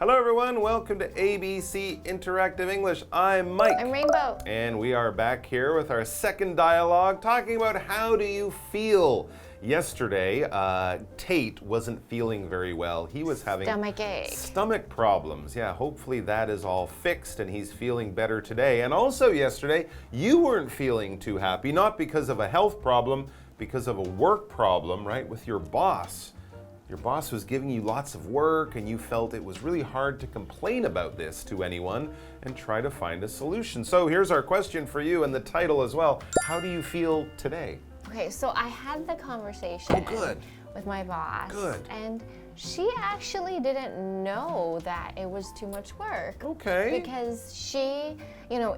Hello everyone, welcome to ABC Interactive English. I'm Mike. I'm Rainbow. And we are back here with our second dialogue talking about how do you feel. Yesterday, Tate wasn't feeling very well. He was having stomach problems. Yeah, hopefully that is all fixed and he's feeling better today. And also yesterday, you weren't feeling too happy, not because of a health problem, because of a work problem, right, with your boss. Your boss was giving you lots of work and you felt it was really hard to complain about this to anyone and try to find a solution. So here's our question for you and the title as well. How do you feel today? Okay, so I had the conversation with my boss. Good. And she actually didn't know that it was too much work. Okay. Because she,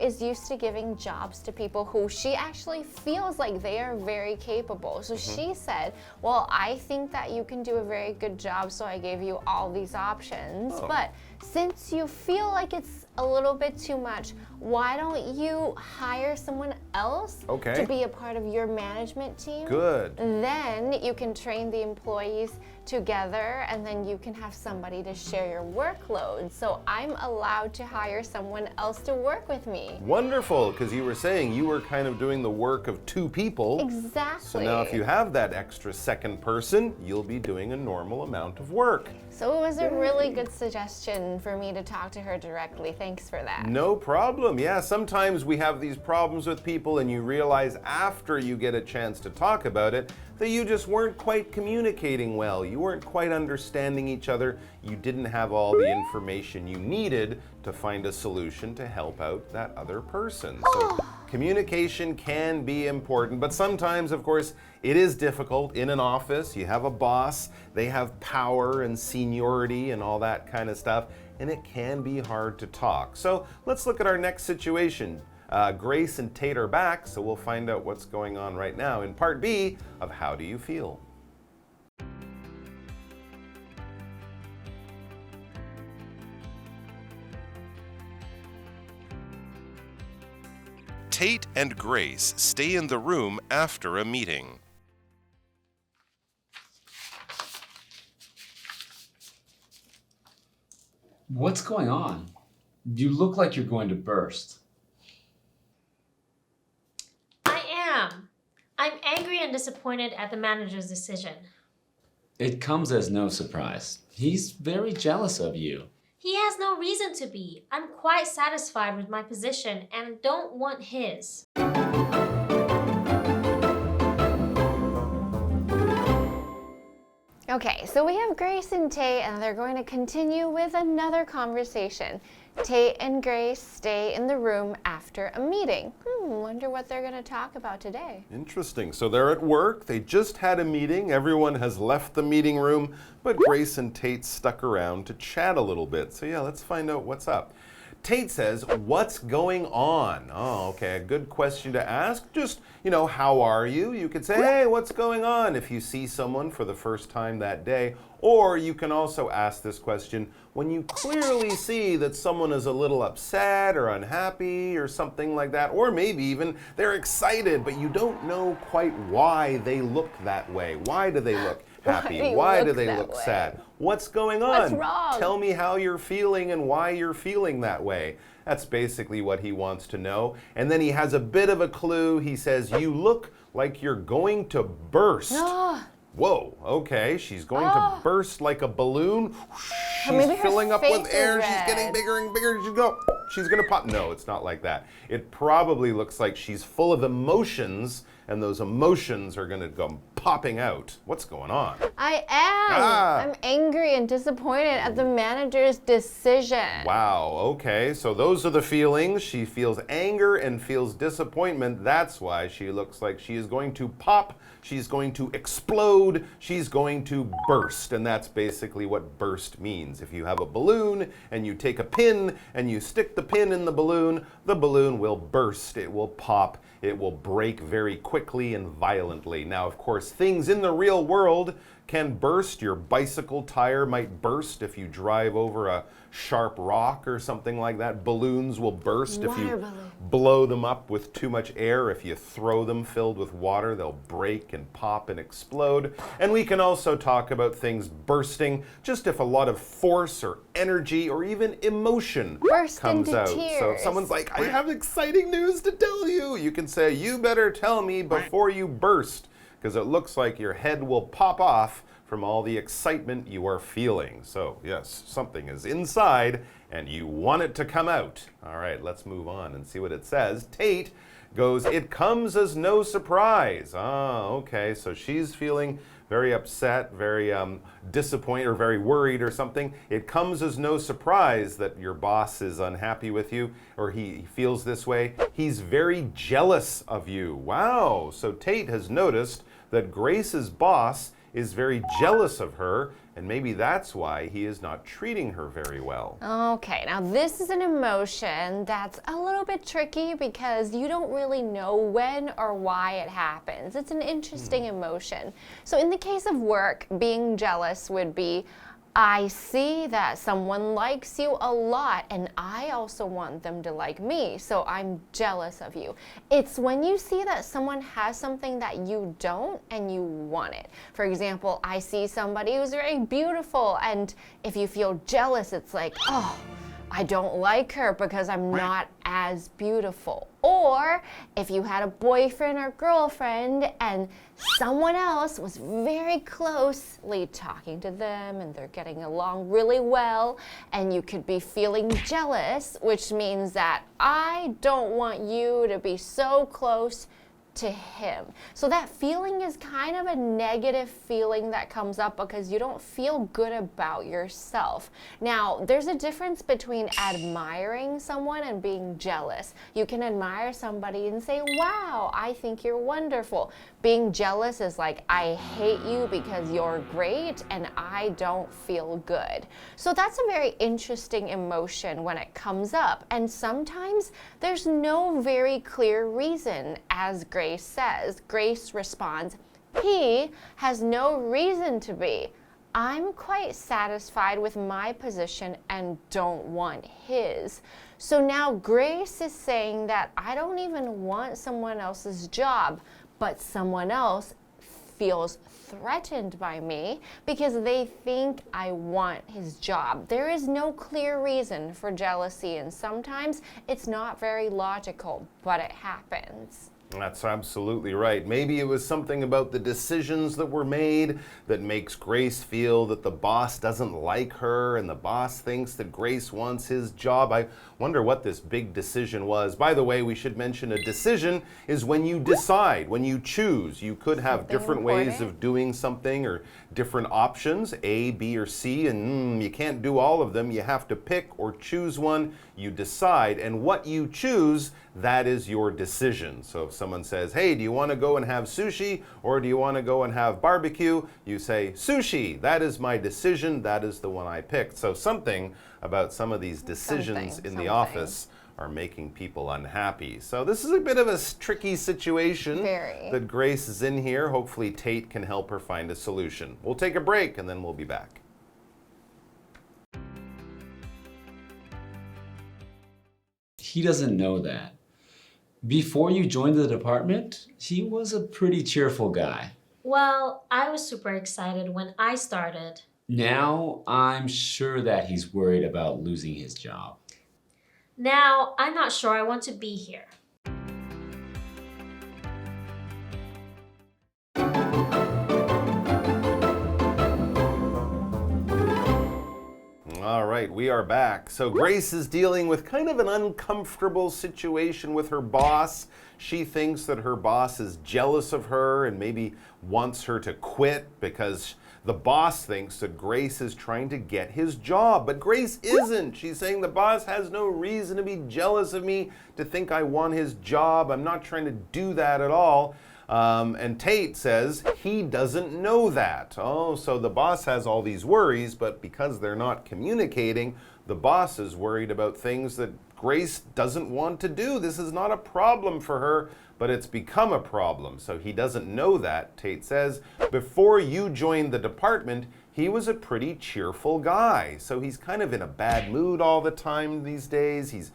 is used to giving jobs to people who she actually feels like they are very capable. So she said, well, I think that you can do a very good job, so I gave you all these options. But since you feel like it's a little bit too much, why don't you hire someone else to be a part of your management team? Good. Then you can train the employees together and then you can have somebody to share your workload. So I'm allowed to hire someone else to work with me. Wonderful, because you were saying you were kind of doing the work of two people. Exactly. So now if you have that extra second person, you'll be doing a normal amount of work. So it was a really good suggestion for me to talk to her directly. Thanks for that. No problem. Yeah, sometimes we have these problems with people and you realize after you get a chance to talk about it that you just weren't quite communicating well. You weren't quite understanding each other. You didn't have all the information you needed to find a solution to help out that other person. So communication can be important, but sometimes, of course, it is difficult in an office. You have a boss, they have power and seniority and all that kind of stuff, and it can be hard to talk. So let's look at our next situation. Grace and Tate are back, so we'll find out what's going on right now in part B of How Do You Feel? Tate and Grace stay in the room after a meeting. What's going on? You look like you're going to burst. I'm angry and disappointed at the manager's decision. It comes as no surprise. He's very jealous of you. He has no reason to be. I'm quite satisfied with my position and don't want his. Okay, so we have Grace and Tate, and they're going to continue with another conversation. Tate and Grace stay in the room after a meeting. Wonder what they're going to talk about today. Interesting. So they're at work. They just had a meeting. Everyone has left the meeting room, but Grace and Tate stuck around to chat a little bit. So yeah, let's find out what's up. Tate says, what's going on? Oh, okay, a good question to ask. Just, how are you? You could say, hey, what's going on if you see someone for the first time that day. Or you can also ask this question when you clearly see that someone is a little upset or unhappy or something like that. Or maybe even they're excited, but you don't know quite why they look that way. Why do they look happy? Why do they look sad? What's going on? What's wrong? Tell me how you're feeling and why you're feeling that way. That's basically what he wants to know. And then he has a bit of a clue. He says, you look like you're going to burst. Whoa, okay, she's going to burst like a balloon. She's filling up with air. She's getting bigger and bigger. She's gonna pop. No, it's not like that. It probably looks like she's full of emotions, and those emotions are gonna go popping out. What's going on? I am. I'm angry and disappointed at the manager's decision. Wow, okay, so those are the feelings. She feels anger and feels disappointment. That's why she looks like she is going to pop. She's going to explode. She's going to burst. And that's basically what burst means. If you have a balloon and you take a pin and you stick the pin in the balloon will burst. It will pop. It will break very quickly and violently. Now, of course, things in the real world can burst. Your bicycle tire might burst if you drive over a sharp rock or something like that. Balloons will burst if you blow them up with too much air. If you throw them filled with water, they'll break and pop and explode. And we can also talk about things bursting just if a lot of force or energy or even emotion comes out. So if someone's like, I have exciting news to tell you, you can say, you better tell me before you burst, because it looks like your head will pop off from all the excitement you are feeling. So yes, something is inside and you want it to come out. All right, let's move on and see what it says. Tate goes, it comes as no surprise. Okay, so she's feeling very upset, very disappointed, or very worried or something. It comes as no surprise that your boss is unhappy with you, or he feels this way. He's very jealous of you. Wow, so Tate has noticed that Grace's boss is very jealous of her, and maybe that's why he is not treating her very well. Okay, now this is an emotion that's a little bit tricky because you don't really know when or why it happens. It's an interesting emotion. So in the case of work, being jealous would be, I see that someone likes you a lot and I also want them to like me, so I'm jealous of you. It's when you see that someone has something that you don't and you want it. For example, I see somebody who's very beautiful, and if you feel jealous, it's like, oh, I don't like her because I'm not as beautiful. Or if you had a boyfriend or girlfriend and someone else was very closely talking to them and they're getting along really well, and you could be feeling jealous, which means that I don't want you to be so close to him. So that feeling is kind of a negative feeling that comes up because you don't feel good about yourself. Now, there's a difference between admiring someone and being jealous. You can admire somebody and say, wow, I think you're wonderful. Being jealous is like, I hate you because you're great and I don't feel good. So that's a very interesting emotion when it comes up. And sometimes there's no very clear reason, as Grace says. Grace responds, he has no reason to be. I'm quite satisfied with my position and don't want his. So now Grace is saying that I don't even want someone else's job, but someone else feels threatened by me because they think I want his job. There is no clear reason for jealousy, and sometimes it's not very logical, but it happens. That's absolutely right. Maybe it was something about the decisions that were made that makes Grace feel that the boss doesn't like her and the boss thinks that Grace wants his job. I wonder what this big decision was. By the way, we should mention a decision is when you decide, when you choose. You could have different ways of doing something or different options, A, B, or C, and you can't do all of them. You have to pick or choose one. You decide, and what you choose, that is your decision. So if someone says, hey, do you want to go and have sushi or do you want to go and have barbecue? You say, sushi, that is my decision, that is the one I picked. So something about some of these decisions in the office are making people unhappy. So this is a bit of a tricky situation that Grace is in here. Hopefully Tate can help her find a solution. We'll take a break and then we'll be back. He doesn't know that. Before you joined the department, he was a pretty cheerful guy. Well, I was super excited when I started. Now, I'm sure that he's worried about losing his job. Now, I'm not sure I want to be here. All right, we are back. So Grace is dealing with kind of an uncomfortable situation with her boss. She thinks that her boss is jealous of her and maybe wants her to quit because the boss thinks that Grace is trying to get his job. But Grace isn't. She's saying the boss has no reason to be jealous of me, to think I want his job. I'm not trying to do that at all. And Tate says he doesn't know that. Oh, so the boss has all these worries, but because they're not communicating, the boss is worried about things that Grace doesn't want to do. This is not a problem for her, but it's become a problem. So he doesn't know that, Tate says. Before you joined the department, he was a pretty cheerful guy. So he's kind of in a bad mood all the time these days. He's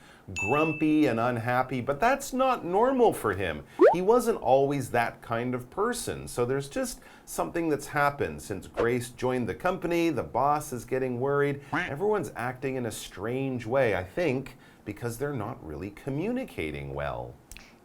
grumpy and unhappy, but that's not normal for him. He wasn't always that kind of person. So there's just something that's happened since Grace joined the company. The boss is getting worried. Everyone's acting in a strange way, I think, because they're not really communicating well.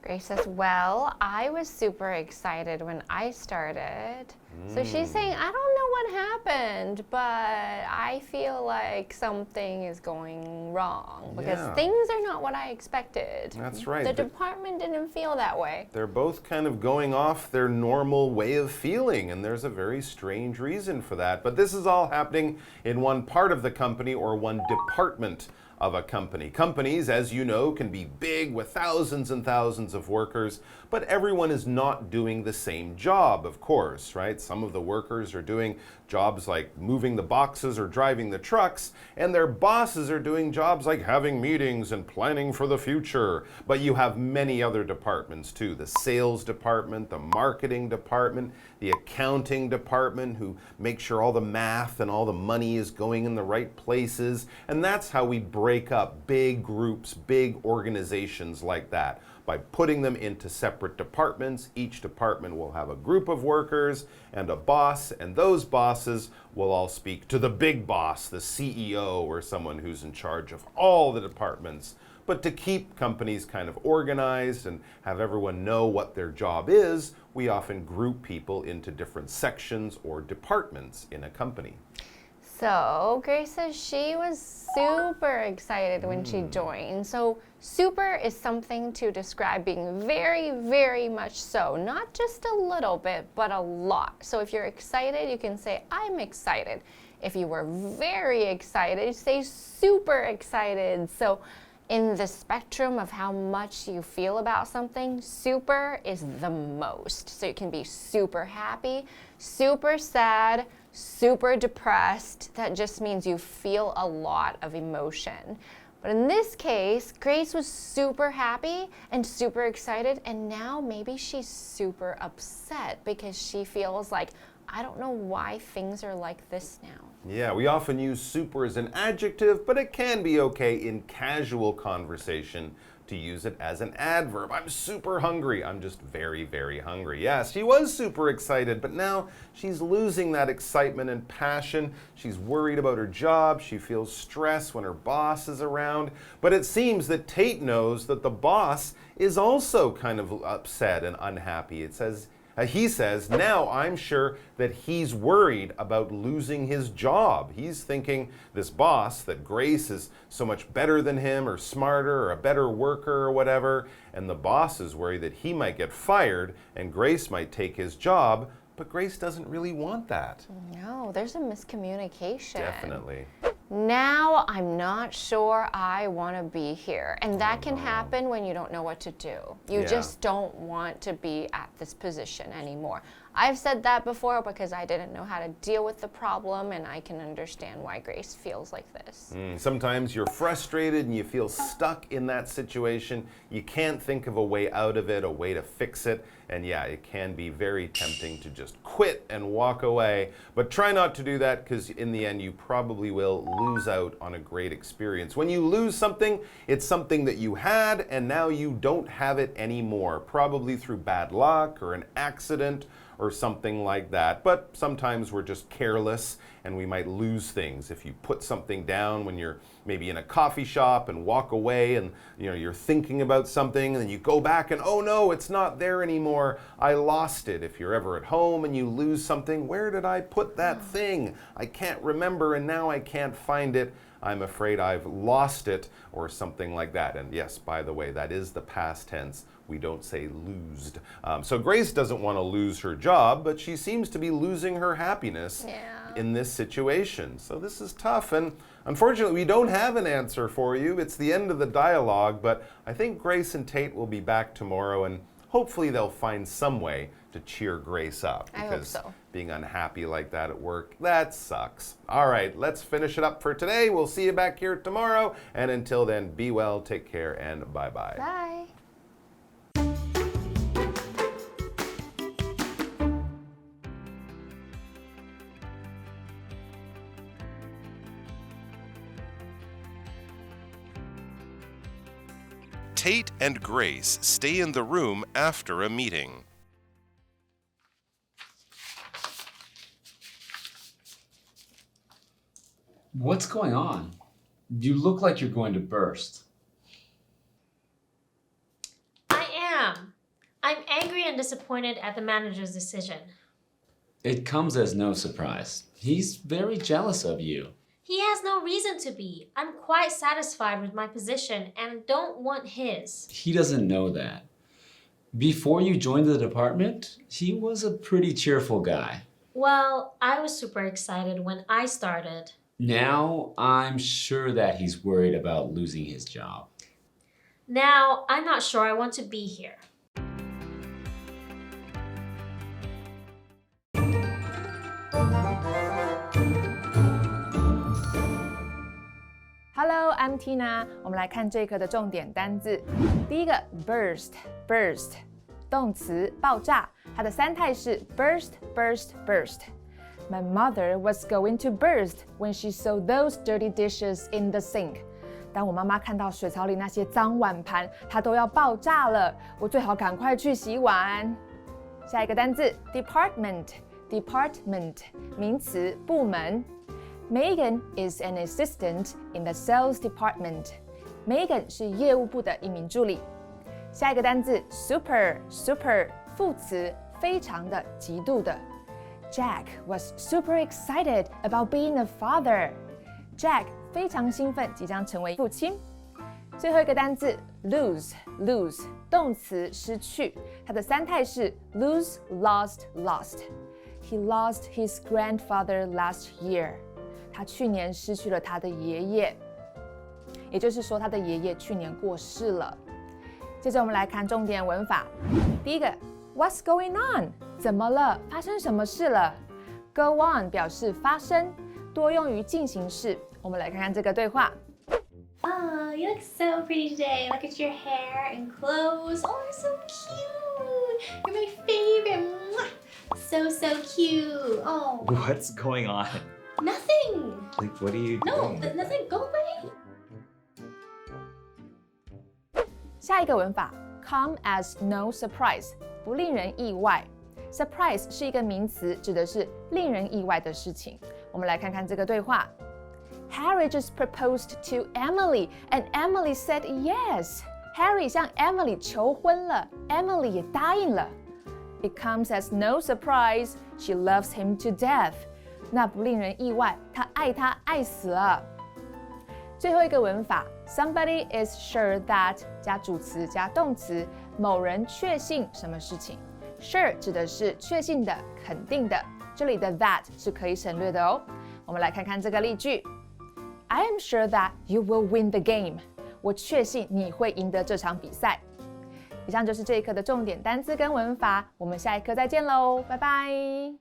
Grace says, well, I was super excited when I started. So she's saying, I don't know what happened, but I feel like something is going wrong because things are not what I expected. That's right. The department didn't feel that way. They're both kind of going off their normal way of feeling, and there's a very strange reason for that. But this is all happening in one part of the company or one department of a company. Companies, as you know, can be big with thousands and thousands of workers, but everyone is not doing the same job, of course, right? Some of the workers are doing jobs like moving the boxes or driving the trucks, and their bosses are doing jobs like having meetings and planning for the future. But you have many other departments too, the sales department, the marketing department, the accounting department, who make sure all the math and all the money is going in the right places. And that's how we break up big groups, big organizations like that. By putting them into separate departments, each department will have a group of workers and a boss, and those bosses will all speak to the big boss, the CEO, or someone who's in charge of all the departments. But to keep companies kind of organized and have everyone know what their job is, we often group people into different sections or departments in a company. So Grace says she was super excited when she joined. So super is something to describe being very, very much so. Not just a little bit, but a lot. So if you're excited, you can say, I'm excited. If you were very excited, say super excited. So in the spectrum of how much you feel about something, super is the most. So you can be super happy, super sad, super depressed. That just means you feel a lot of emotion. But in this case, Grace was super happy and super excited, and now maybe she's super upset because she feels like, I don't know why things are like this now. Yeah, we often use super as an adjective, but it can be okay in casual conversation to use it as an adverb. I'm super hungry. I'm just very, very hungry. Yes, she was super excited, but now she's losing that excitement and passion. She's worried about her job. She feels stress when her boss is around. But it seems that Tate knows that the boss is also kind of upset and unhappy. He says, now I'm sure that he's worried about losing his job. He's thinking this boss, that Grace is so much better than him or smarter or a better worker or whatever, and the boss is worried that he might get fired and Grace might take his job, but Grace doesn't really want that. No, there's a miscommunication. Definitely. Now I'm not sure I want to be here. And that can happen when you don't know what to do. You just don't want to be at this position anymore. I've said that before because I didn't know how to deal with the problem, and I can understand why Grace feels like this. Sometimes you're frustrated and you feel stuck in that situation. You can't think of a way out of it, a way to fix it. And yeah, it can be very tempting to just quit and walk away. But try not to do that, because in the end you probably will lose out on a great experience. When you lose something, it's something that you had and now you don't have it anymore. Probably through bad luck or an accident or something like that. But sometimes we're just careless and we might lose things. If you put something down when you're maybe in a coffee shop and walk away and you're thinking about something, and then you go back and oh no, it's not there anymore. I lost it. If you're ever at home and you lose something, where did I put that thing? I can't remember and now I can't find it. I'm afraid I've lost it, or something like that. And yes, by the way, that is the past tense. We don't say losed. So Grace doesn't want to lose her job, but she seems to be losing her happiness in this situation. So this is tough, and unfortunately we don't have an answer for you. It's the end of the dialogue, but I think Grace and Tate will be back tomorrow, and hopefully they'll find some way to cheer Grace up, because being unhappy like that at work, that sucks. All right, let's finish it up for today. We'll see you back here tomorrow, and until then, be well, take care, and bye-bye. Bye. Tate and Grace stay in the room after a meeting. What's going on? You look like you're going to burst. I am. I'm angry and disappointed at the manager's decision. It comes as no surprise. He's very jealous of you. He has no reason to be. I'm quite satisfied with my position and don't want his. He doesn't know that. Before you joined the department, he was a pretty cheerful guy. Well, I was super excited when I started. Now, I'm sure that he's worried about losing his job. Now, I'm not sure I want to be here. Hello, I'm Tina. 我们来看这一课的重点单字。第一个 burst， 动词爆炸，它的三态是 burst。My mother was going to burst when she saw those dirty dishes in the sink. 当我妈妈看到水槽里那些脏碗盘，她都要爆炸了。我最好赶快去洗碗。下一个单字 department， 名词部门。Megan is an assistant in the sales department. Megan 是业务部的一名助理。下一个单字 super， 副词非常的、极度的。Jack was super excited about being a father. Jack 非常兴奋，即将成为父亲。最后一个单字 lose， 动词失去，它的三态是 lose, lost. He lost his grandfather last year. 他去年失去了他的爷爷，也就是说，他的爷爷去年过世了。接着我们来看重点文法。第一个 What's going on？ 怎么了？发生什么事了 ？Go on 表示发生，多用于进行式。我们来看看这个对话。Oh, you look so pretty today. Look at your hair and clothes. Oh, you're so cute. You're my favorite. Mwah. So cute. Oh. What's going on? Nothing. Like, what are you No, doing? nothing. Go away. 下一个文法 come as no surprise， 不令人意外。Surprise 是一个名词，指的是令人意外的事情。我们来看看这个对话。Harry just proposed to Emily, and Emily said yes. Harry 向 Emily 求婚了 ，Emily 也答应了。It comes as no surprise. She loves him to death. 那不令人意外，他爱他爱死了。最后一个文法 ，somebody is sure that 加主词加动词，某人确信什么事情。Sure 指的是确信的、肯定的，这里的 that 是可以省略的哦。我们来看看这个例句 ：I am sure that you will win the game. 我确信你会赢得这场比赛。以上就是这一课的重点单词跟文法，我们下一课再见喽，拜拜。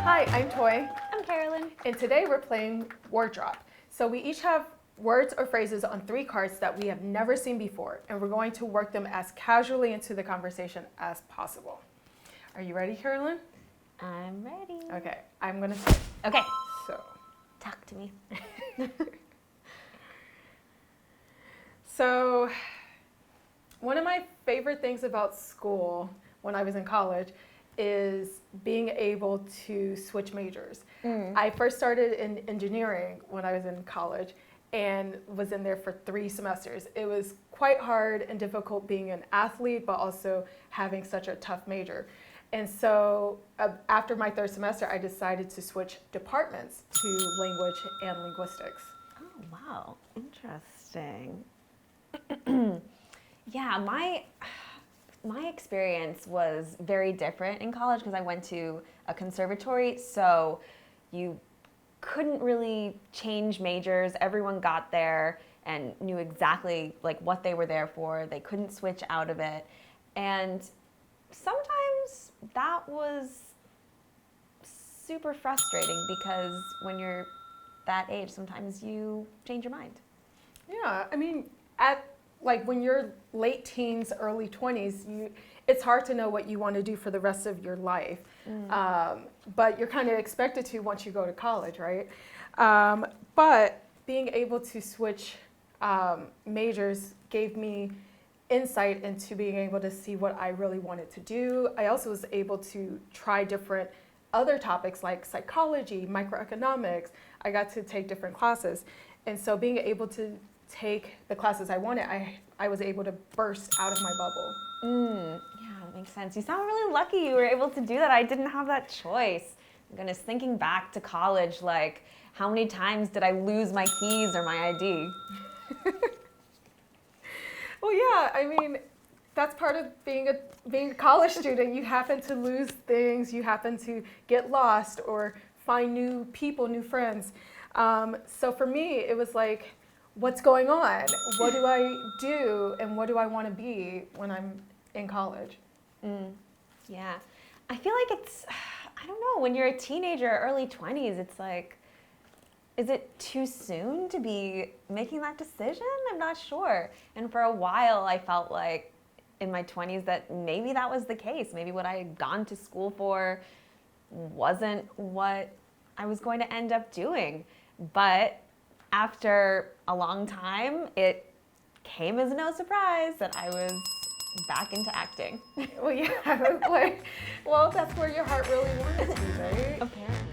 Hi, I'm Toy, I'm Carolyn. and today we're playing Word Drop. So we each have words or phrases on 3 cards that we have never seen before, and we're going to work them as casually into the conversation as possible. Are you ready, Carolyn? I'm ready. Okay, I'm gonna start. Okay. So, Talk to me. so one of my favorite things about school when I was in college is being able to switch majors. I first started in engineering when I was in college and was in there for 3 semesters. It was quite hard and difficult being an athlete, but also having such a tough major. And so after my 3rd semester, I decided to switch departments to language and linguistics. Oh, wow. Interesting. Yeah, my experience was very different in college because I went to a conservatory, so you couldn't really change majors. Everyone got there and knew exactly like what they were there for. They couldn't switch out of it. And sometimes that was super frustrating because when you're that age, sometimes you change your mind. Yeah, I mean, at like when you're late teens, early 20s, it's hard to know what you want to do for the rest of your life. But you're kind of expected to once you go to college, right? But being able to switch majors gave me insight into being able to see what I really wanted to do. I also was able to try different other topics like psychology, microeconomics. I got to take different classes. And so being able to take the classes I wanted, I was able to burst out of my bubble. Yeah, that makes sense. You sound really lucky you were able to do that. I didn't have that choice. Goodness, thinking back to college, like how many times did I lose my keys or my ID? Well, yeah, I mean, that's part of being a college student. You happen to lose things, you happen to get lost or find new people, new friends. So for me, it was like, what's going on? What do I do and what do I want to be when I'm in college? Yeah, I feel like it's, I don't know, when you're a teenager, early 20s, it's like, is it too soon to be making that decision? I'm not sure. And for a while, I felt like in my 20s that maybe that was the case. Maybe what I had gone to school for wasn't what I was going to end up doing. But after a long time, it came as no surprise that I was back into acting. Well, yeah, I was like, well, that's where your heart really wanted to be, right? Apparently.